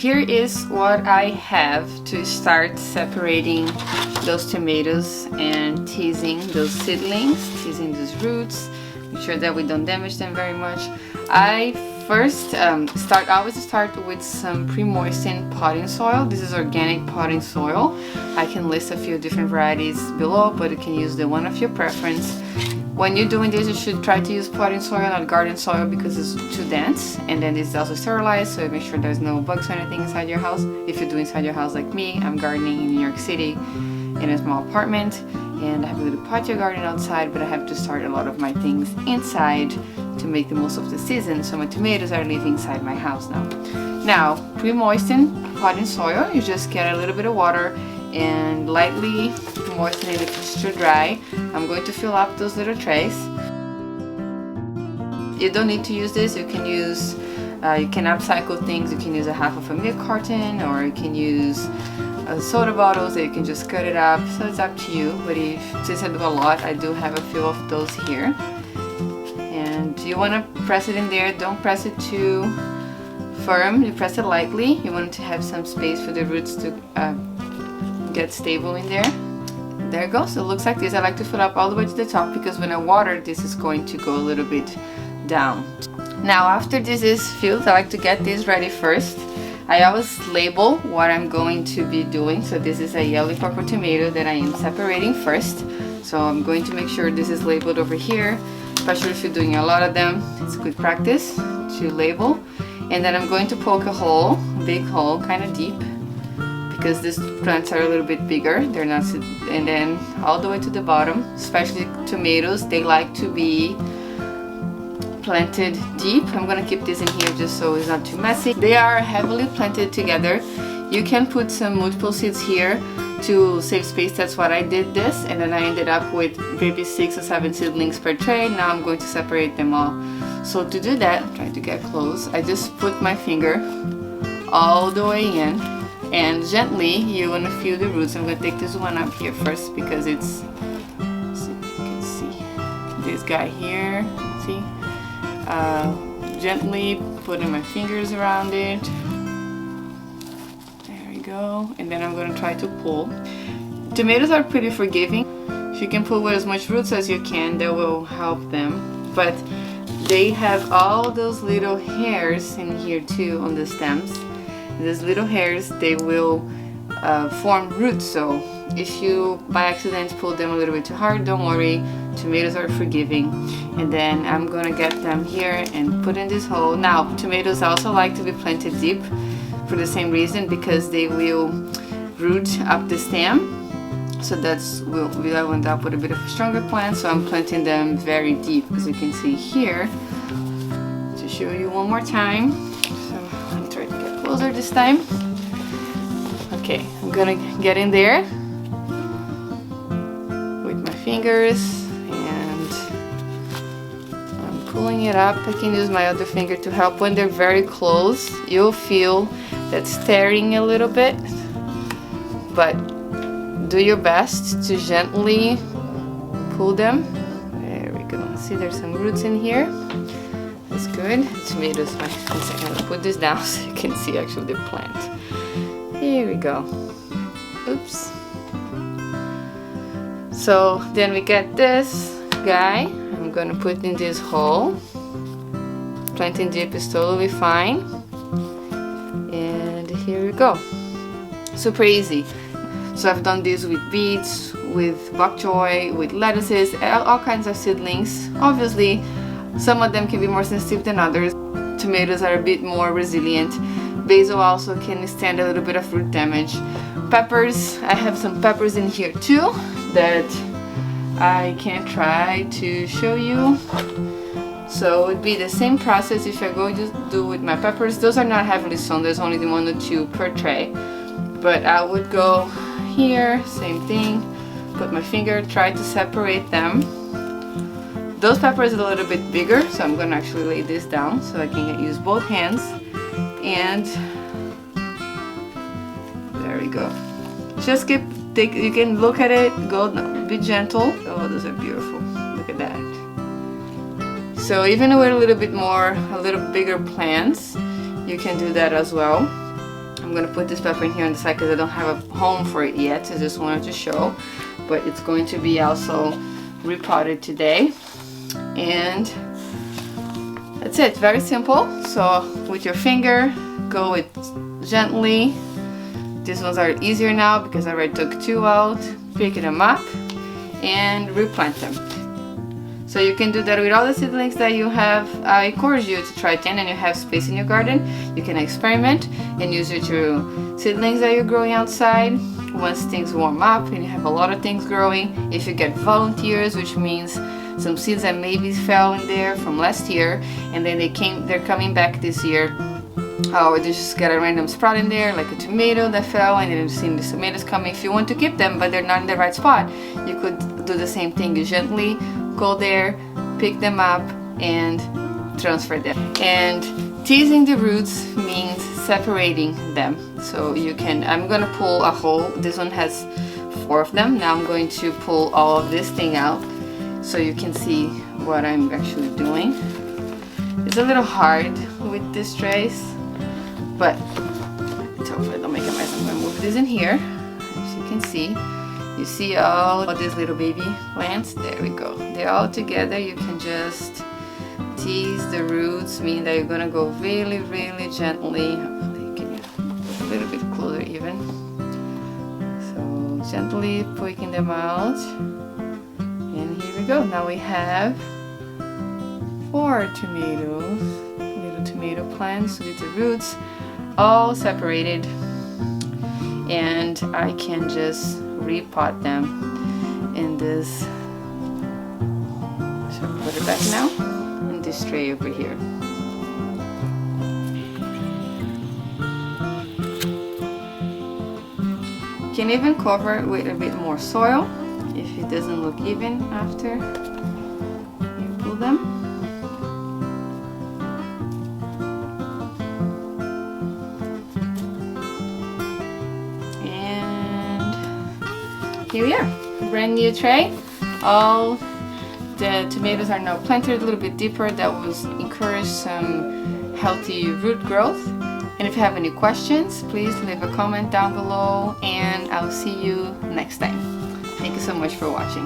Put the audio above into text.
here is what I have to start separating those tomatoes and teasing those seedlings, teasing those roots, make sure that we don't damage them very much. I first always start with some pre-moistened potting soil. This is organic potting soil. I can list a few different varieties below, but you can use the one of your preference. When you're doing this, you should try to use potting soil, not garden soil, because it's too dense, and then it's also sterilized, so make sure there's no bugs or anything inside your house. If you do inside your house like me, I'm gardening in New York City in a small apartment, and I have a little patio garden outside, but I have to start a lot of my things inside to make the most of the season, so my tomatoes are living inside my house now. Now, pre-moistened potting soil, you just get a little bit of water and lightly moisten it if it's too dry. I'm going to fill up those little trays. You don't need to use this. You can use, you can upcycle things. You can use a half of a milk carton, or you can use soda bottles that you can just cut it up. So it's up to you. But since I do a lot, I do have a few of those here. And you want to press it in there. Don't press it too firm. You press it lightly. You want to have some space for the roots to get stable in there. There it goes. It looks like this. I like to fill up all the way to the top because when I water, this is going to go a little bit down. Now after this is filled, I like to get this ready first. I always label what I'm going to be doing. So this is a yellow purple tomato that I am separating first. So I'm going to make sure this is labeled over here, especially if you're doing a lot of them. It's good practice to label. And then I'm going to poke a hole, big hole, kind of deep, because these plants are a little bit bigger. They're not, and then all the way to the bottom, especially tomatoes, they like to be planted deep. I'm gonna keep this in here just so it's not too messy. They are heavily planted together. You can put some multiple seeds here to save space. That's what I did this, and then I ended up with maybe 6 or 7 seedlings per tray. Now I'm going to separate them all. So to do that, try to get close, I just put my finger all the way in, and gently you want to feel the roots. I'm going to take this one up here first because it's, so you can see this guy here, see? Gently putting my fingers around it. There we go. And then I'm going to try to pull. Tomatoes are pretty forgiving. If you can pull with as much roots as you can, that will help them. But they have all those little hairs in here too on the stems. These little hairs, they will form roots, so if you by accident pull them a little bit too hard, don't worry, tomatoes are forgiving. And then I'm gonna get them here and put in this hole. Now tomatoes also like to be planted deep for the same reason, because they will root up the stem, so that's we'll end up with a bit of a stronger plant. So I'm planting them very deep, as you can see here. To show you one more time, so let me try to get closer this time. Okay, I'm gonna get in there with my fingers and I'm pulling it up. I can use my other finger to help. When they're very close, you'll feel that stirring a little bit, but do your best to gently pull them. There we go. See, there's some roots in here. That's good. Tomatoes. One second, I'll put this down so you can see actually the plant. Here we go. Oops. So then we get this guy. I'm gonna put in this hole. Planting deep is totally fine. And here we go. Super easy. So I've done this with beets, with bok choy, with lettuces, all kinds of seedlings. Obviously, some of them can be more sensitive than others. Tomatoes are a bit more resilient. Basil also can stand a little bit of root damage. Peppers, I have some peppers in here too that I can try to show you. So it would be the same process if you're going to do with my peppers. Those are not heavily sown, there's only the 1 or 2 per tray. But I would go here, same thing, put my finger, try to separate them. Those peppers are a little bit bigger, so I'm gonna actually lay this down so I can use both hands. And there we go. Just you can look at it, go, be gentle. Oh, those are beautiful. Look at that. So even with a little bit bigger plants, you can do that as well. I'm gonna put this pepper in here on the side because I don't have a home for it yet. I just wanted to show, but it's going to be also repotted today. And that's it, very simple. So with your finger, go it gently. These ones are easier now because I already took 2 out. Pick them up and replant them. So you can do that with all the seedlings that you have. I encourage you to try it and you have space in your garden. You can experiment and use your seedlings that you're growing outside. Once things warm up and you have a lot of things growing, if you get volunteers, which means some seeds that maybe fell in there from last year and then they're coming back this year. Or they just get a random sprout in there, like a tomato that fell, and you've seen the tomatoes coming. If you want to keep them, but they're not in the right spot, you could do the same thing. You gently go there, pick them up, and transfer them. And teasing the roots means separating them. So you can, I'm gonna pull a whole, this one has 4 of them. Now I'm going to pull all of this thing out so you can see what I'm actually doing. It's a little hard with this trace, but it's hopefully don't make a mess. I'm gonna move this in here. As you can see, you see all of these little baby plants. There we go. They're all together. You can just tease the roots, meaning that you're gonna go really, really gently. Hopefully, can you a little bit closer even. So gently poking them out. And here we go. Now we have 4 tomatoes, little tomato plants with the roots all separated, and I can just repot them in this. So I'll put it back now in this tray over here. You can even cover it with a bit more soil if it doesn't look even after you pull them. Here we are, brand new tray. All the tomatoes are now planted a little bit deeper. That will encourage some healthy root growth. And if you have any questions, please leave a comment down below, and I'll see you next time. Thank you so much for watching.